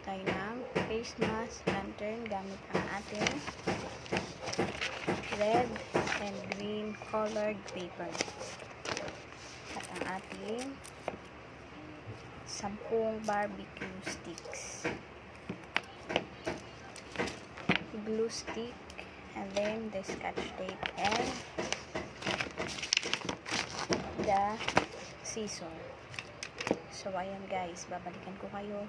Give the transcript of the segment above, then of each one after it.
tayo ng face mask lantern gamit ang ating red and green colored paper at ang ating 10 barbecue sticks, glue stick, and then the scotch tape and the scissor. So ayan guys, babalikan ko kayo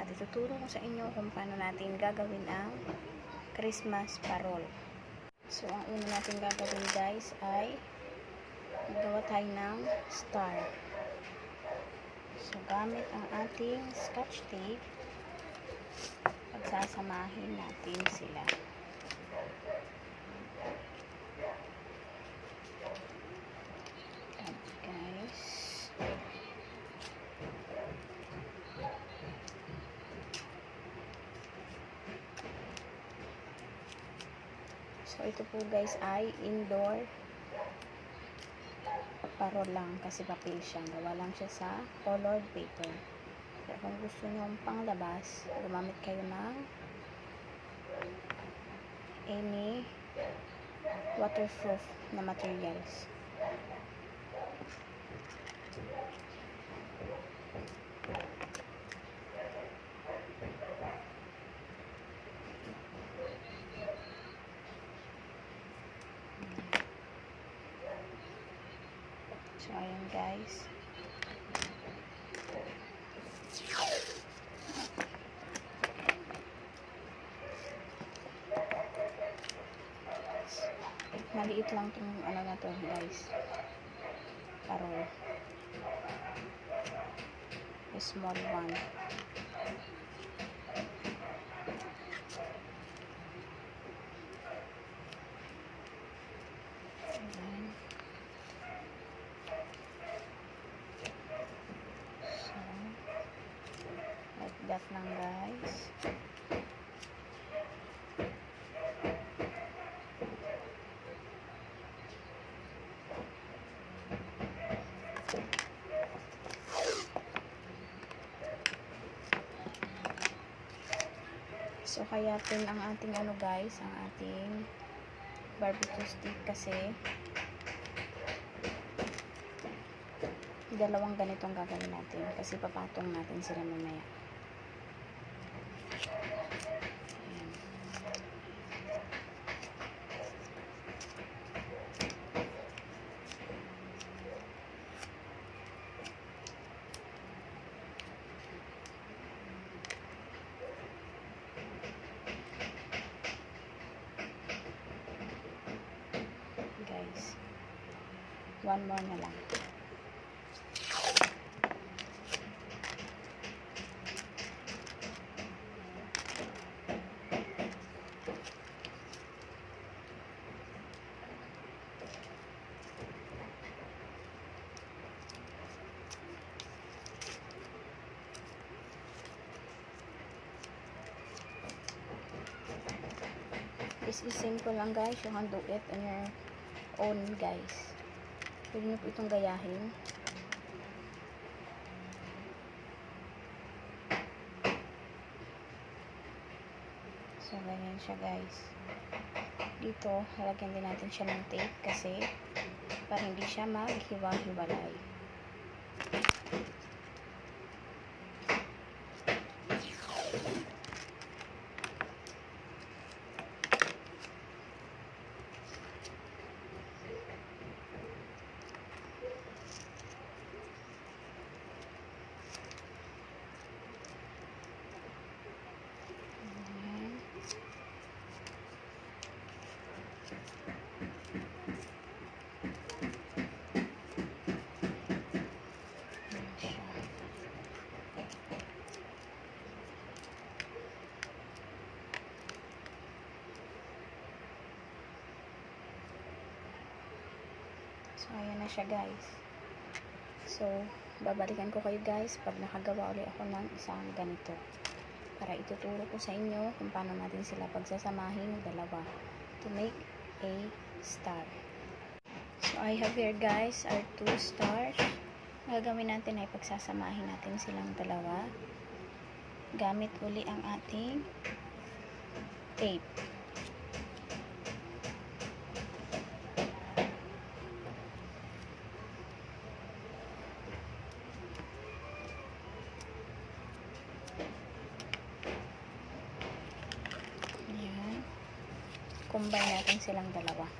at ituturo ko sa inyo kung paano natin gagawin ang Christmas parol. So ang una natin gagawin guys ay magawa tayo ng star. So gamit ang ating scotch tape, pagsasamahin natin sila. So, ito po guys ay indoor parol lang kasi papel siya. Gawa lang siya sa colored paper. Pero kung gusto nyo panglabas, gumamit kayo ng any waterproof na materials. So, ayan guys. Maliit lang itong ano na to guys. Parol. A small one. That lang guys. So kayatin ang ating ano guys, ang ating barbecue stick kasi dalawang ganitong gagawin natin kasi papatong natin sila mamaya. Guys, one more na lang. This is simple lang guys. You can do it on your own guys. Pwede nyo po itong gayahin. So ganyan siya guys. Dito halagyan din natin siya ng tape kasi para hindi siya maghiwa-hiwalay. So, ayan na siya guys. So, babalikan ko kayo guys pag nakagawa ulit ako ng isang ganito. Para ituturo ko sa inyo kung paano natin sila pagsasamahin dalawa to make a star. So, I have here guys our 2 stars. Gagawin natin ay pagsasamahin natin silang dalawa. gamit uli ang ating tape. Ayan. Combine natin silang dalawa.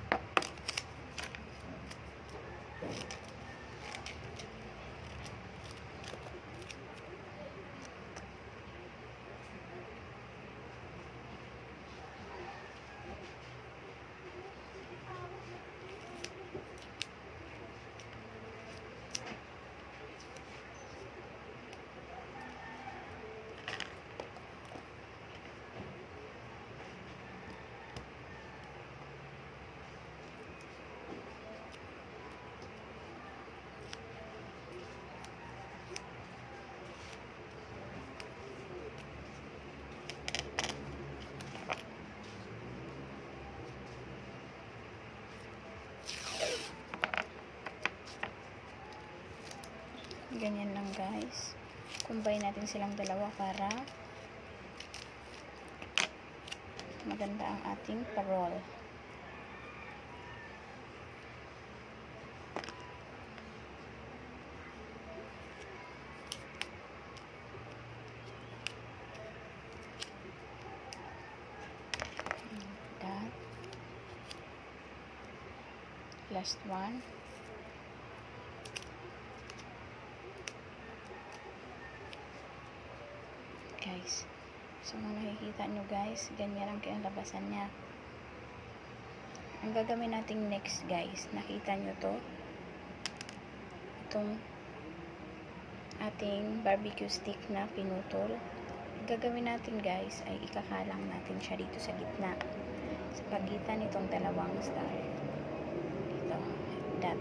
Ganyan lang guys. Combine natin silang dalawa para maganda ang ating parol. That. Last one. Guys, so kung nakikita nyo guys, ganyan ang kinalabasan niya. Ang gagawin natin next guys, nakita nyo to, itong ating barbecue stick na pinutol. Ang gagawin natin guys ay ikakalang natin siya dito sa gitna, sa pagitan nitong dalawang star dito, that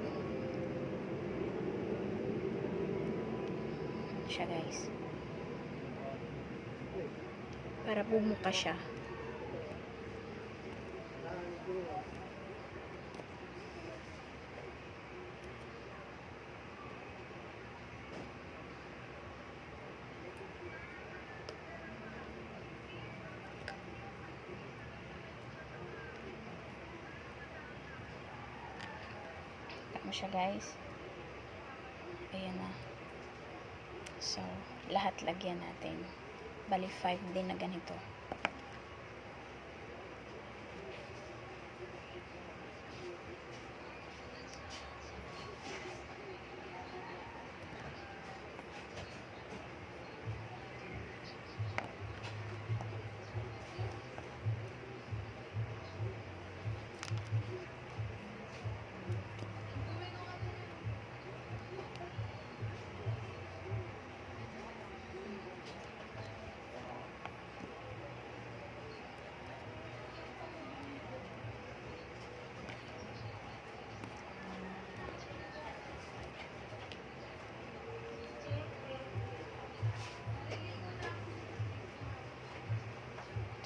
siya guys, para bumuka siya. Tama siya guys. Ayan na. So, lahat lagyan natin. Bali 5 din na ganito.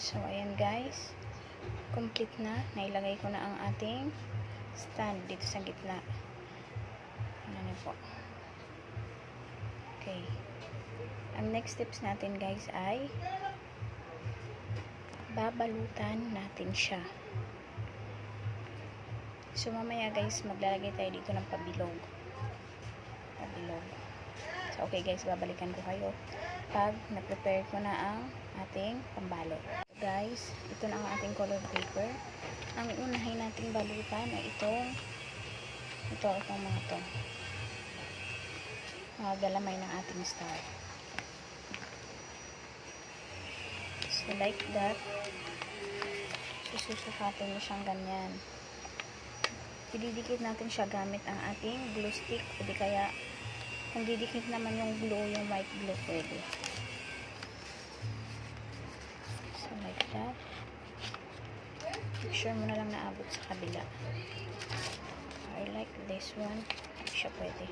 So, ayan guys. Complete na. Nailagay ko na ang ating stand dito sa gitna. Ano niyo po. Okay. Ang next steps natin guys ay babalutan natin siya. So, mamaya guys, maglalagay tayo dito ng pabilog. Pabilog. So, okay guys, babalikan ko kayo pag na-prepare ko na ang ating pambalot. Guys, ito na ang ating color paper. Ang unahin nating balutan ay itong mga to. Mga galamay ng ating star. So, like that. Susukatin mo siyang ganyan. Ididikit natin siya gamit ang ating glue stick. O di kaya, kung didikit naman yung glue, yung white glue, pwede. So, like that. Make sure mo na lang naabot sa kabila. I like this one. Hindi siya pwede.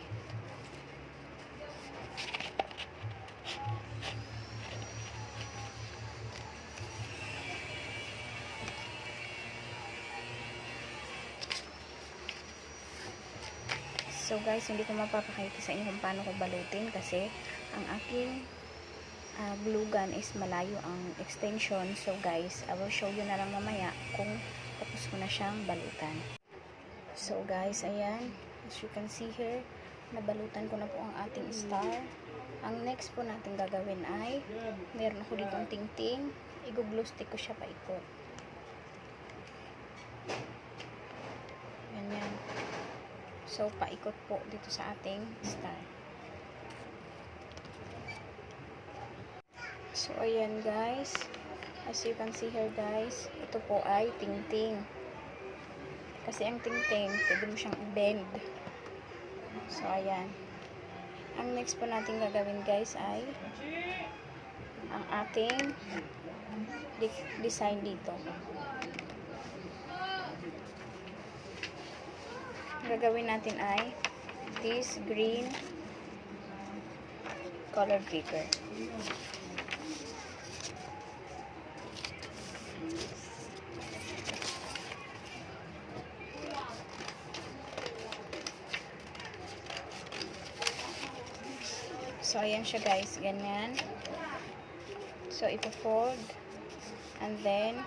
So guys, hindi ko mapapakita sa inyo kung paano ko balutin kasi ang aking glue gun is malayo ang extension. So guys, I will show you na lang mamaya kung tapos ko na siyang balutan. So guys, ayan, as you can see here, nabalutan ko na po ang ating star. Ang next po natin gagawin ay, meron ako ditong tingting, i-glue stick ko siya paikot. Ganyan. So paikot po dito sa ating star. So ayan guys, as you can see here guys, ito po ay tingting. Kasi ang tingting, pwede mo siyang i-bend. So ayan. Ang next po natin gagawin guys ay ang ating design dito. Ang gagawin natin ay this green colored paper. So, ayan siya guys. Ganyan. So, ipo-fold. And then,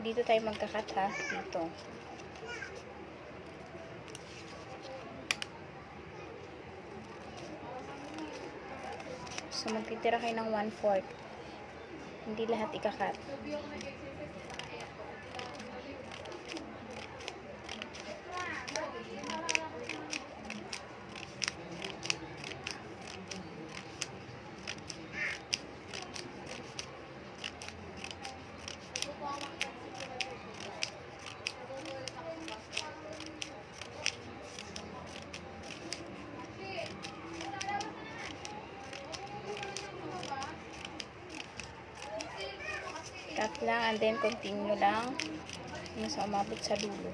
dito tayo magkakat ha. Dito. So, magtitira kayo ng 1/4. Hindi lahat ikakat. Cut lang and then continue lang hanggang sa umabot sa dulo.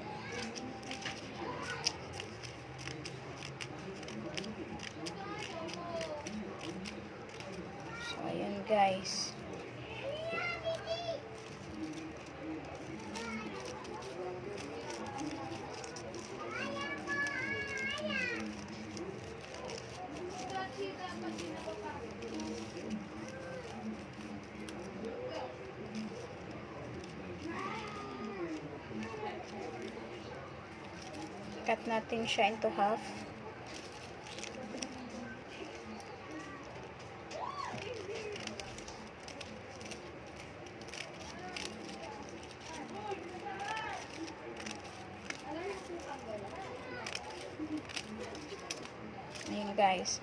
So, ayan guys. Cut natin siya into half. Ayan guys.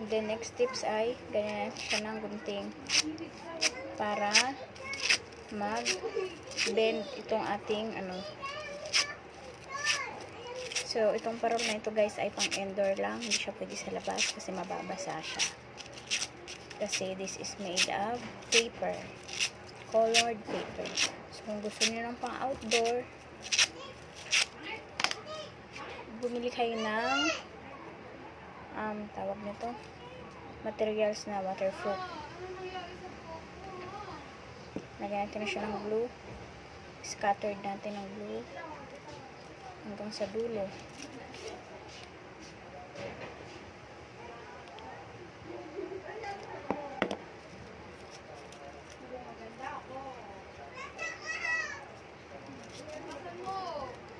And then next tips ay ganyan siya ng gunting para mag-bend itong ating So, itong parol na ito guys ay pang indoor lang. Hindi siya pwede sa labas kasi mababasa siya. Kasi this is made of paper. Colored paper. So, kung gusto niyo ng pang outdoor, bumili kayo ng tawag nito, materials na waterproof. Lagyan natin na siya ng glue. Scattered natin ng glue hanggang sa dulo.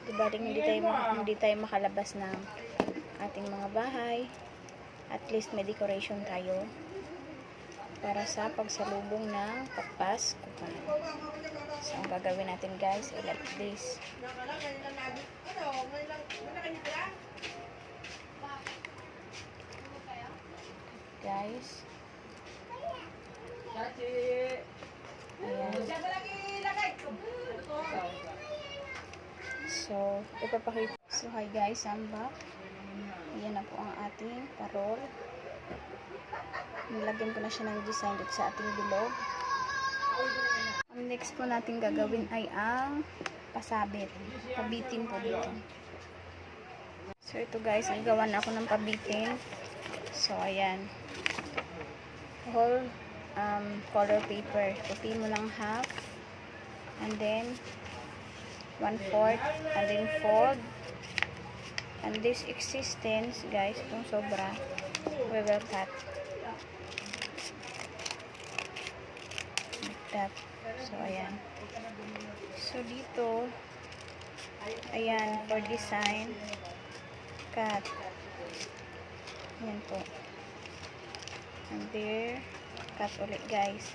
Diba rin hindi tayo makalabas ng ating mga bahay. At least may decoration tayo para sa pagsalubong ng Kapaskuhan. So, ang gagawin natin guys ay like this. Guys. Ayan. So, ipapakita. So, hi guys, I'm back. Ayan na po ang ating parol. Nilagyan ko na siya ng design dito sa ating bilog. Ang next po natin gagawin ay ang pasabit. Pabitin po dito. So, ito guys, nagawa na ako ng pabitin. So, ayan. Whole color paper. Puti mo lang half. And then, 1/4. And then, fold. And this existence, guys, kung sobra, we will cut. that. So, ayan. So, dito, ayan, for design, cut. Ayan po. And there, cut ulit, guys.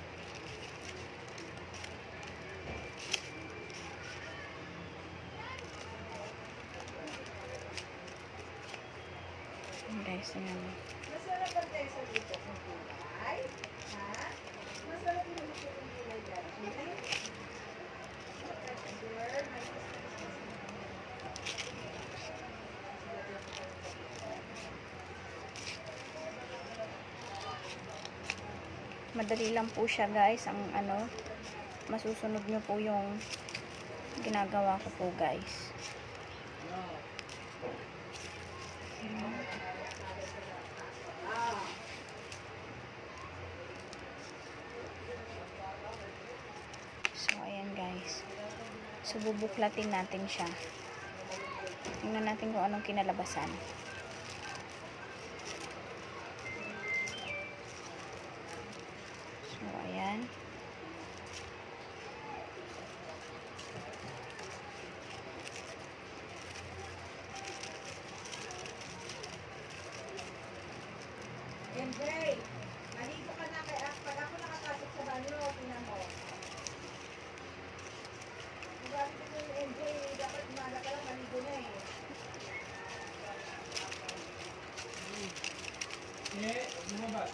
Ayan, guys, ayan. Masarap ang tayo dito kung kulay. Ha? Masarap yung dito kung kulay dyan. Madali lang po siya, guys. Ang ano, masusunod nyo po yung ginagawa ko po, guys. So, ayan, guys. So, bubuklatin natin siya. Tingnan natin kung anong kinalabasan. So, ayan. MJ, maligo ka na kaya pag ako nakapasok sa banyo, tingnan mo. Magamit ko yung MJ, dapat umaga ka lang maligo na eh. Lumabas.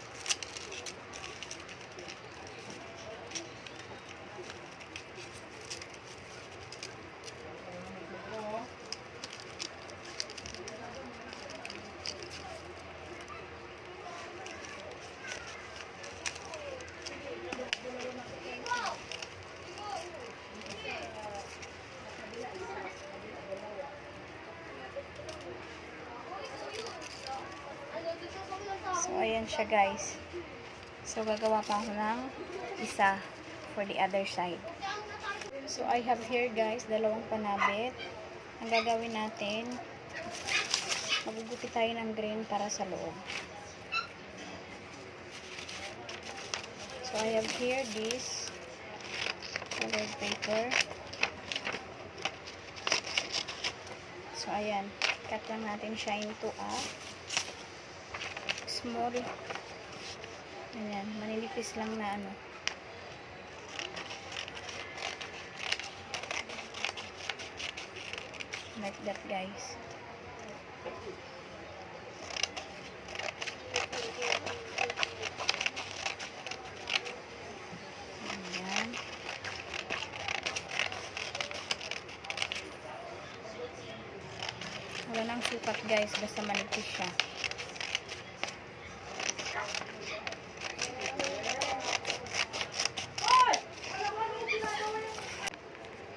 So, ayan siya, guys. So, gagawa pa ako ng isa for the other side. So, I have here, guys, dalawang panabit. Ang gagawin natin, magugupi tayo ng green para sa loob. So, I have here this colored paper. So, ayan. Cut lang natin siya into a small, ayan, manilipis lang na ano. Like that, guys. Ayan. Wala nang sukat, guys, basta manipis siya.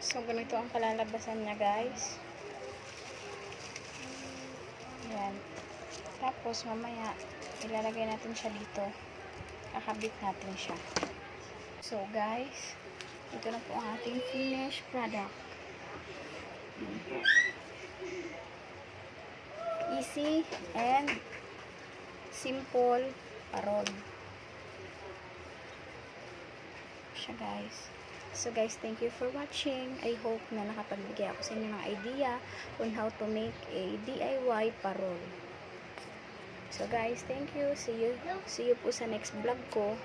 So, ganito ang kalalabasan niya, guys. Ayan. Tapos, mamaya, ilalagay natin siya dito. Kakabit natin siya. So, guys, ito na po ang ating finished product. Easy and simple parol. Siya, guys. So, guys, thank you for watching. I hope na nakapagbigay ako sa inyo ng idea on how to make a DIY parol. So, guys, thank you. See you po sa next vlog ko.